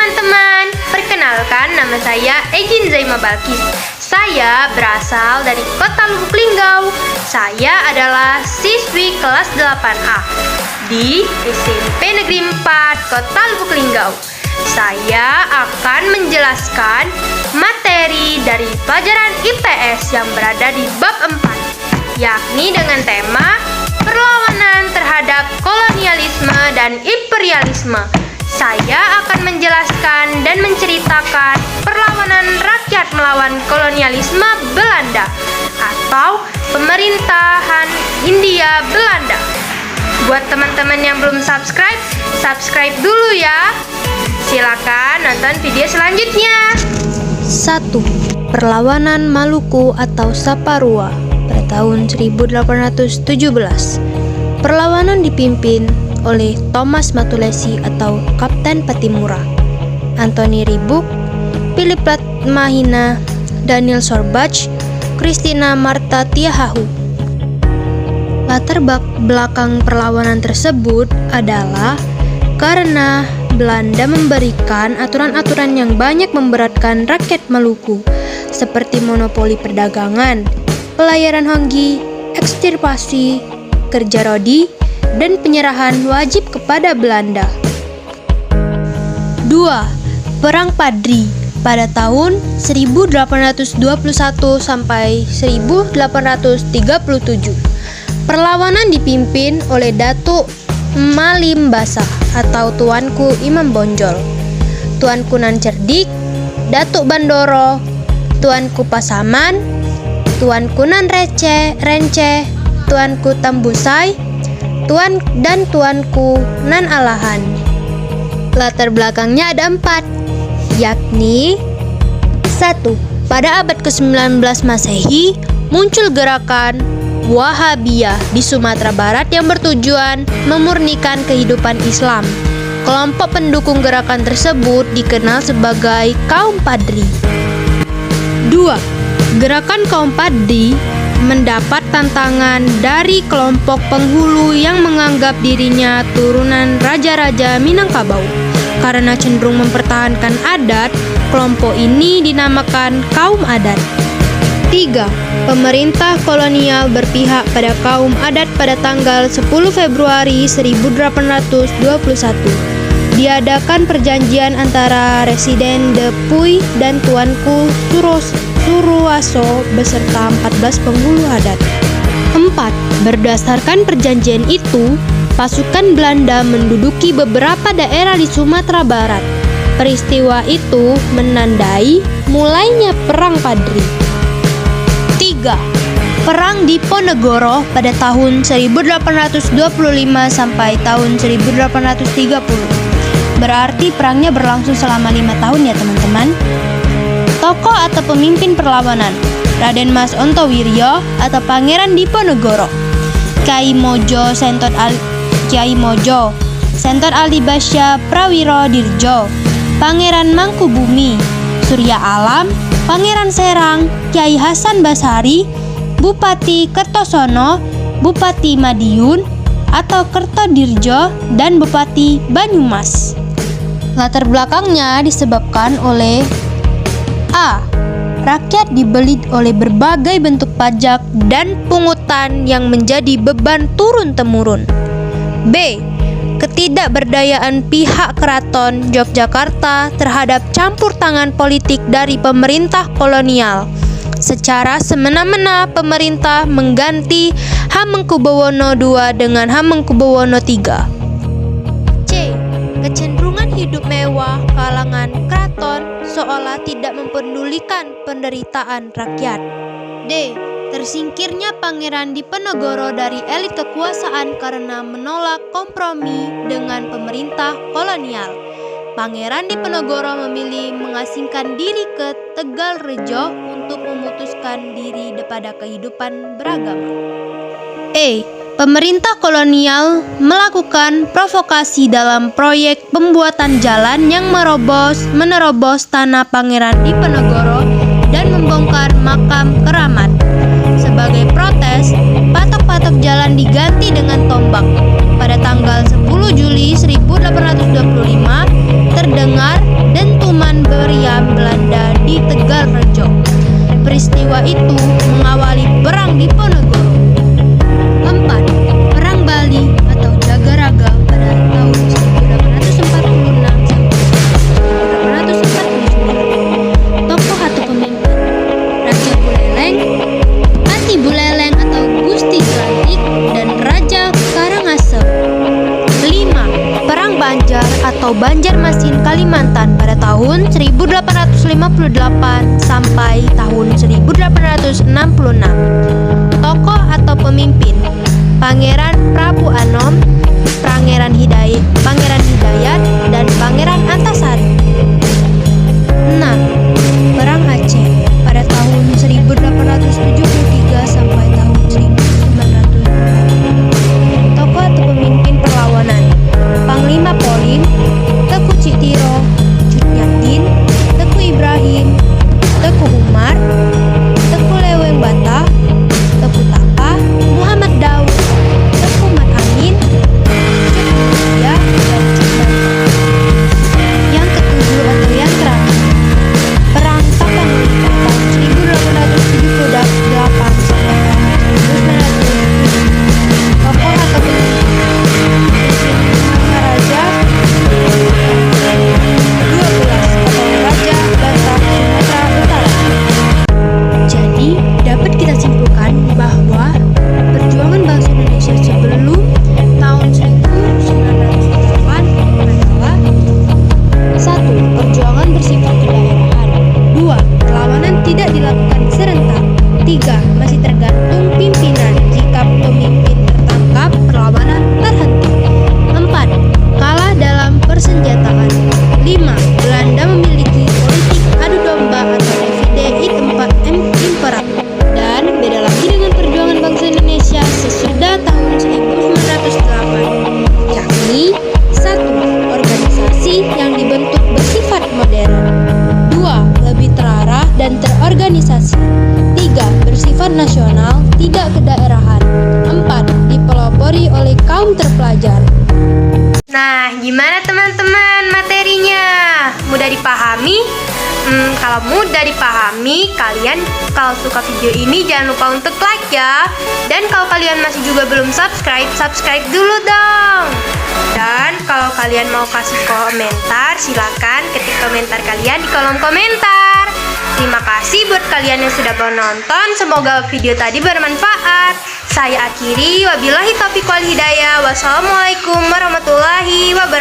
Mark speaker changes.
Speaker 1: teman-teman, perkenalkan nama saya Egin Zaima Balkis. Saya berasal dari Kota Lubuk Linggau. Saya adalah siswi kelas 8A di SMP Negeri 4 Kota Lubuk Linggau. Saya akan menjelaskan materi dari pelajaran IPS yang berada di bab 4, yakni dengan tema perlawanan terhadap kolonialisme dan imperialisme. Saya akan menjelaskan dan menceritakan perlawanan rakyat melawan kolonialisme Belanda atau pemerintahan Hindia Belanda. Buat teman-teman yang belum subscribe, subscribe dulu ya. Silakan nonton video selanjutnya.
Speaker 2: 1. Perlawanan Maluku atau Saparua pada tahun 1817. Perlawanan dipimpin oleh Thomas Matulesi atau Kapten Patimura, Anthony Ribuk, Philip Latmahina, Daniel Sorbach, Christina Marta Tiahahu. Latar belakang perlawanan tersebut adalah karena Belanda memberikan aturan-aturan yang banyak memberatkan rakyat Maluku, seperti monopoli perdagangan, pelayaran honggi, ekstirpasi, kerja rodi, dan penyerahan wajib kepada Belanda. 2. Perang Padri pada tahun 1821 sampai 1837. Perlawanan dipimpin oleh Datuk Malim Basah atau Tuanku Imam Bonjol, Tuanku Nan Cerdik, Datuk Bandoro, Tuanku Pasaman, Tuanku Nan Rence, Tuanku Tambusai, dan Tuanku Nan Alahan. Latar belakangnya ada 4, yakni 1. Pada abad ke-19 Masehi, muncul gerakan Wahabiyah di Sumatera Barat yang bertujuan memurnikan kehidupan Islam. Kelompok pendukung gerakan tersebut dikenal sebagai kaum Padri. 2. Gerakan kaum Padri mendapat tantangan dari kelompok penghulu yang menganggap dirinya turunan raja-raja Minangkabau. Karena cenderung mempertahankan adat, kelompok ini dinamakan kaum adat. 3. Pemerintah kolonial berpihak pada kaum adat pada tanggal 10 Februari 1821. Diadakan perjanjian antara Residen de Puy dan Tuanku Suruwaso beserta 14 penghulu adat. 4. Berdasarkan perjanjian itu, pasukan Belanda menduduki beberapa daerah di Sumatera Barat. Peristiwa itu menandai mulainya Perang Padri. 3. Perang Diponegoro pada tahun 1825 sampai tahun 1830. Berarti perangnya berlangsung selama 5 tahun ya teman-teman. Tokoh atau pemimpin perlawanan: Raden Mas Ontowiryo atau Pangeran Diponegoro, Kyai Mojo Sentot Aldibasya Prawiro Dirjo, Pangeran Mangkubumi, Surya Alam, Pangeran Serang, Kyai Hasan Basari, Bupati Kertosono, Bupati Madiun atau Kertodirjo, dan Bupati Banyumas. Latar belakangnya disebabkan oleh A. Rakyat dibelit oleh berbagai bentuk pajak dan pungutan yang menjadi beban turun-temurun. B. Ketidakberdayaan pihak Keraton Yogyakarta terhadap campur tangan politik dari pemerintah kolonial. Secara semena-mena pemerintah mengganti Hamengkubuwono II dengan Hamengkubuwono III. C. Kecenderungan hidup mewah kalangan keraton seolah tidak mempedulikan penderitaan rakyat. D. Tersingkirnya Pangeran Diponegoro dari elit kekuasaan karena menolak kompromi dengan pemerintah kolonial. Pangeran Diponegoro memilih mengasingkan diri ke Tegalrejo untuk memutuskan diri daripada kehidupan beragama. E. Pemerintah kolonial melakukan provokasi dalam proyek pembuatan jalan yang menerobos tanah Pangeran Diponegoro dan membongkar makam keramat. Sebagai protes, patok-patok jalan diganti dengan tombak. Pada tanggal 10 Juli 1825, terdengar Kalimantan pada tahun 1858 sampai tahun 1866. Tokoh atau pemimpin: Pangeran Prabu Anom, Pangeran Hidayat, dan Pangeran Antasari. 6. Perang Aceh pada tahun 1873 sampai tahun 1904. Tokoh atau pemimpin perlawanan: Panglima Polim, Teuku Citiro, Cut Nyak-din, Teku Ibrahim, Teku Umar, Teku Leweng Bata, Teku Tapa, Muhammad Daud, Teku Mat Amin, Cut Mutia, dan Cut Banta. Yang ketujuh atau yang terakhir, Perang Tapanuli tahun 1878 sampai tahun 1907. Tokoh atau pemimpin: Maharaja 12 atau Raja Batak Sumatera Utara. Jadi, dapat kita simpulkan bahwa perjuangan bangsa Indonesia sebelum tahun 1908 adalah: 1. Perjuangan bersifat kedaerahan. 2. Perlawanan tidak dilakukan serentak. 3. Masih tergantung pimpinan. Jika pemimpin tertangkap, perlawanan terhenti. 4. Kalah dalam persenjataan. 5. Belanda memiliki politik adu domba atau divide et impera. Dan beda lagi dengan perjuangan bangsa Indonesia sesudah tahun 1908, yakni: 1. Organisasi yang dibentuk bersifat modern. 2. Lebih terarah dan terorganisasi. 3. Bersifat nasional, tidak kedaerahan. 4. Dipelopori oleh kaum terpelajar.
Speaker 1: Nah, gimana teman-teman materinya? Mudah dipahami? Kalau mudah dipahami, kalian kalau suka video ini jangan lupa untuk like ya. Dan kalau kalian masih juga belum subscribe dulu dong. Dan kalau kalian mau kasih komentar, silakan ketik komentar kalian di kolom komentar. Terima kasih buat kalian yang sudah menonton. Semoga video tadi bermanfaat. Saya akhiri, wabillahi taufiq wal hidayah. Wassalamualaikum warahmatullahi wabarakatuh.